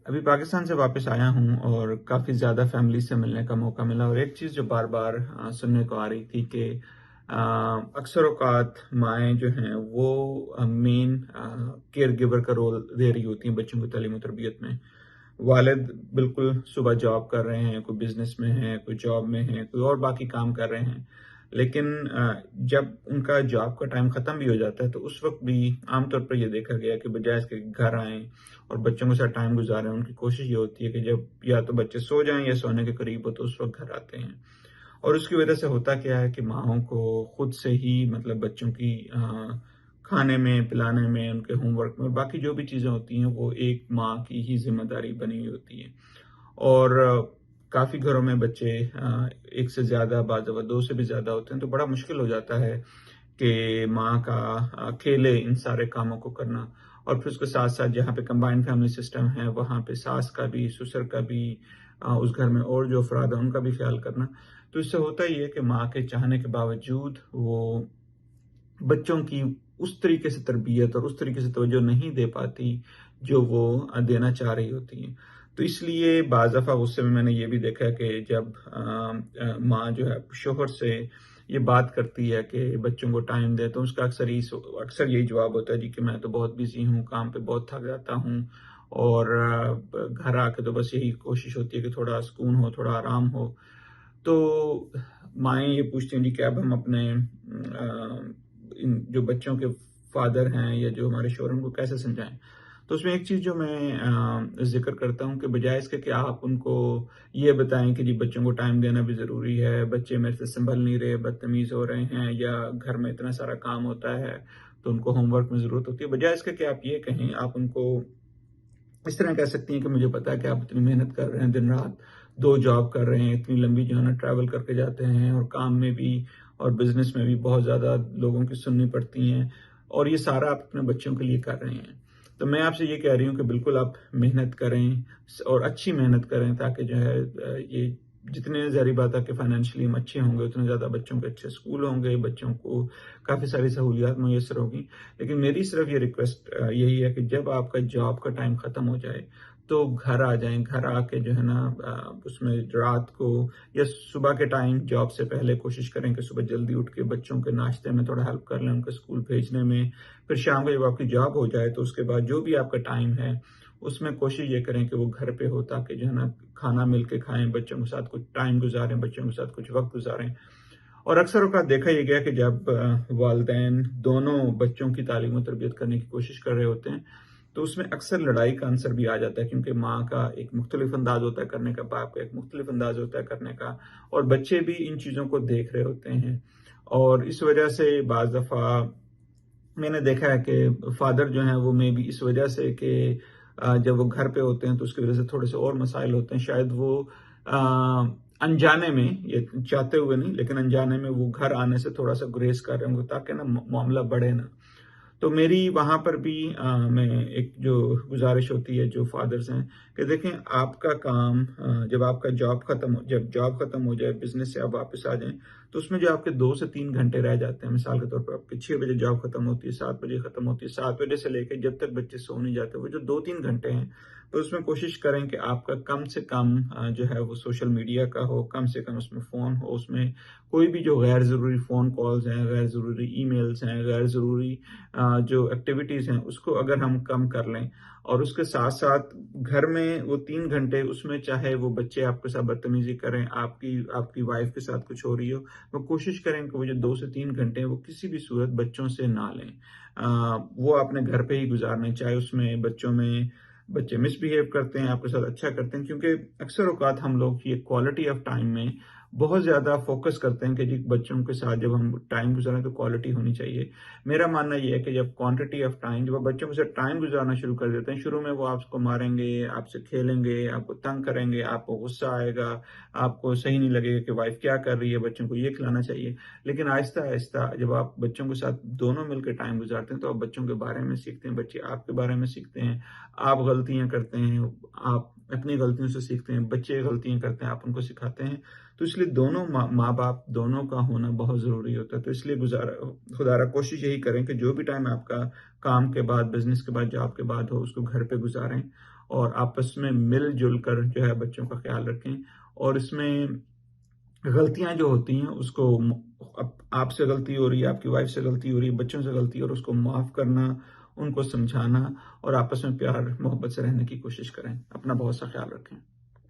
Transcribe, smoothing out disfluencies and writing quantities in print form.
अभी पाकिस्तान से वापस आया हूँ और काफ़ी ज़्यादा फैमिली से मिलने का मौका मिला, और एक चीज़ जो बार बार सुनने को आ रही थी कि अक्सर औक़ात माएँ जो हैं वो मेन केयर गिवर का रोल दे रही होती हैं बच्चों की तालीम और तरबियत में। वालिद बिल्कुल सुबह जॉब कर रहे हैं, कोई बिज़नेस में है, कोई जॉब में है, कोई और बाकी काम कर रहे हैं। लेकिन जब उनका जॉब का टाइम ख़त्म भी हो जाता है तो उस वक़्त भी आमतौर पर ये देखा गया है कि बजाय इसके घर आएँ और बच्चों के साथ टाइम गुज़ारें, उनकी कोशिश ये होती है कि जब या तो बच्चे सो जाएँ या सोने के करीब हो तो उस वक़्त घर आते हैं। और उसकी वजह से होता क्या है कि माँओं को खुद से ही मतलब बच्चों की खाने में, पिलाने में, उनके होमवर्क में, बाकी जो भी चीज़ें होती हैं वो एक माँ की ही ज़िम्मेदारी बनी हुई होती है। और काफ़ी घरों में बच्चे एक से ज़्यादा, बाज़ दफ़ा 2 से भी ज़्यादा होते हैं, तो बड़ा मुश्किल हो जाता है कि माँ का अकेले इन सारे कामों को करना। और फिर उसके साथ-साथ जहाँ पे कंबाइंड फैमिली सिस्टम है, वहाँ पे सास का भी, ससुर का भी, उस घर में और जो अफ़राद हैं, उनका भी ख़्याल करना। तो इससे होता ये है कि माँ के चाहने के बावजूद वो बच्चों की उस तरीके से तरबियत और उस तरीके से तवज्जो नहीं दे पाती, जो वो देना चाह रही होती हैं। तो इसलिए बाज़ दफ़ा गुस्से में मैंने ये भी देखा है कि जब माँ जो है शौहर से ये बात करती है कि बच्चों को टाइम दें, तो उसका अक्सर यही जवाब होता है जी कि मैं तो बहुत बिज़ी हूँ, काम पे बहुत थक जाता हूँ, और घर आके तो बस यही कोशिश होती है कि थोड़ा सुकून हो, थोड़ा आराम हो। तो माएँ ये पूछती हैं जी कि अब हम अपने इन जो बच्चों के फादर हैं या जो हमारे शौहर हैं, उनको कैसे समझाएँ? तो उसमें एक चीज़ जो मैं ज़िक्र करता हूँ कि बजाय इसके कि आप उनको ये बताएँ कि जी बच्चों को टाइम देना भी ज़रूरी है, बच्चे मेरे से सँभल नहीं रहे, बदतमीज़ हो रहे हैं, या घर में इतना सारा काम होता है, तो उनको होमवर्क में ज़रूरत होती है। बजाय इसके कि आप ये कहें, आप उनको इस तरह कह सकती हैं कि मुझे पता है कि आप इतनी मेहनत कर रहे हैं, दिन-रात 2 जॉब कर रहे हैं, इतनी लंबी जो है ना ट्रैवल करके जाते हैं, और काम में भी और बिज़नेस में भी बहुत ज़्यादा लोगों की सुननी पड़ती हैं, और ये सारा आप अपने बच्चों के लिए कर रहे हैं। तो मैं आपसे ये कह रही हूँ कि बिल्कुल आप मेहनत करें और अच्छी मेहनत करें, ताकि जो है ये जितने ज़ाहिर बात है कि फाइनेंशियली हम अच्छे होंगे, उतने ज़्यादा बच्चों के अच्छे स्कूल होंगे, बच्चों को काफ़ी सारी सहूलियात मुयस्सर होंगी। लेकिन मेरी सिर्फ ये रिक्वेस्ट यही है कि जब आपका जॉब का टाइम ख़त्म हो जाए, तो घर आ जाएँ। घर आके जो है ना उसमें रात को या सुबह के टाइम जॉब से पहले कोशिश करें कि सुबह जल्दी उठ के बच्चों के नाश्ते में थोड़ा हेल्प कर लें, उनको स्कूल भेजने में। फिर शाम को जब आपकी जॉब हो जाए, तो उसके बाद जो भी आपका टाइम है, उसमें कोशिश ये करें कि वो घर पे हो, ताकि जो है ना खाना मिल के खाएँ, बच्चों के साथ कुछ टाइम गुज़ारें, बच्चों के साथ कुछ वक़्त गुज़ारें। और अक्सर औक़ात देखा ये गया कि जब वालिदैन दोनों बच्चों की तालीम और तरबियत करने की कोशिश कर रहे होते हैं, तो उसमें अक्सर लड़ाई का आंसर भी आ जाता है, क्योंकि माँ का एक मुख्तलिफ अंदाज़ होता है करने का, बाप का एक मुख्तलिफ अंदाज़ होता है करने का, और बच्चे भी इन चीज़ों को देख रहे होते हैं। और इस वजह से बाज़ दफ़ा मैंने देखा है कि फादर जो हैं वो मे बी इस वजह से कि जब वो घर पे होते हैं तो उसकी वजह से थोड़े से और मसाइल होते हैं। शायद वो अनजाने में, ये चाहते हुए नहीं, लेकिन अनजाने में वो घर आने से थोड़ा-सा गुरेज़ कर रहे होंगे, ताकि ना मामला बढ़े ना। तो मेरी वहाँ पर भी मैं एक जो गुज़ारिश होती है जो फ़ादर्स हैं, कि देखें आपका काम जब जॉब ख़त्म हो जाए, बिज़नेस से आप वापस आ जाएँ, तो उसमें जो आपके 2 से 3 घंटे रह जाते हैं, मिसाल के तौर पर आपकी 6 बजे जॉब ख़त्म होती है, 7 बजे ख़त्म होती है, 7 बजे से लेके जब तक बच्चे सो नहीं जाते, वो जो 2-3 घंटे हैं, तो उसमें कोशिश करें कि आपका कम से कम जो है वो सोशल मीडिया का हो, कम से कम उसमें फ़ोन हो, उसमें कोई भी जो गैर ज़रूरी फ़ोन कॉल्स हैं, गैर ज़रूरी ईमेल्स हैं, गैर ज़रूरी जो एक्टिविटीज़ हैं, उसको अगर हम कम कर लें, और उसके साथ-साथ घर में वो 3 घंटे, उसमें चाहे वो बच्चे आपके साथ बदतमीज़ी करें, आपकी आपकी वाइफ़ के साथ कुछ हो रही हो, तो कोशिश करें कि वो जो 2 से 3 घंटे हैं, वो किसी भी सूरत बच्चों से ना लें। वो अपने घर पे ही गुज़ारने, चाहे उसमें बच्चे मिसबिहेव करते हैं, आपके साथ अच्छा करते हैं, क्योंकि अक्सर औक़ात हम लोग ये क्वालिटी ऑफ़ टाइम में बहुत ज़्यादा फ़ोकस करते हैं कि जी बच्चों के साथ जब हम टाइम गुज़ारें तो क्वालिटी होनी चाहिए। मेरा मानना ये है कि जब क्वांटिटी ऑफ़ टाइम, जब आप बच्चों के साथ टाइम गुज़ारना शुरू कर देते हैं, शुरू में वो आपको मारेंगे, आपसे खेलेंगे, आपको तंग करेंगे, आपको गुस्सा आएगा, आपको सही नहीं लगेगा कि वाइफ़ क्या कर रही है, बच्चों को ये खिलाना चाहिए। लेकिन आहिस्ता-आहिस्ता जब आप बच्चों के साथ दोनों मिलकर टाइम गुज़ारते हैं, तो आप बच्चों के बारे में सीखते हैं, बच्चे आपके बारे में सीखते हैं, आप गलतियाँ करते हैं, आप अपनी गलतियों से सीखते हैं, बच्चे गलतियाँ करते हैं, आप उनको सिखाते हैं। तो इसलिए दोनों माँ-बाप दोनों का होना बहुत ज़रूरी होता है। तो इसलिए खुदारा कोशिश यही करें कि जो भी टाइम आपका काम के बाद, बिज़नेस के बाद, जॉब के बाद हो, उसको घर पे गुज़ारें, اور آپس میں مل جل کر جو ہے بچوں کا خیال رکھیں، اور اس میں غلطیاں جو ہوتی ہیں اس کو آپ سے غلطی ہو رہی ہے، آپ کی وائف سے غلطی ہو رہی ہے، بچوں سے غلطی، اور اس کو معاف کرنا، ان کو سمجھانا، اور آپس میں پیار محبت سے رہنے کی کوشش کریں۔ اپنا بہت سا خیال رکھیں۔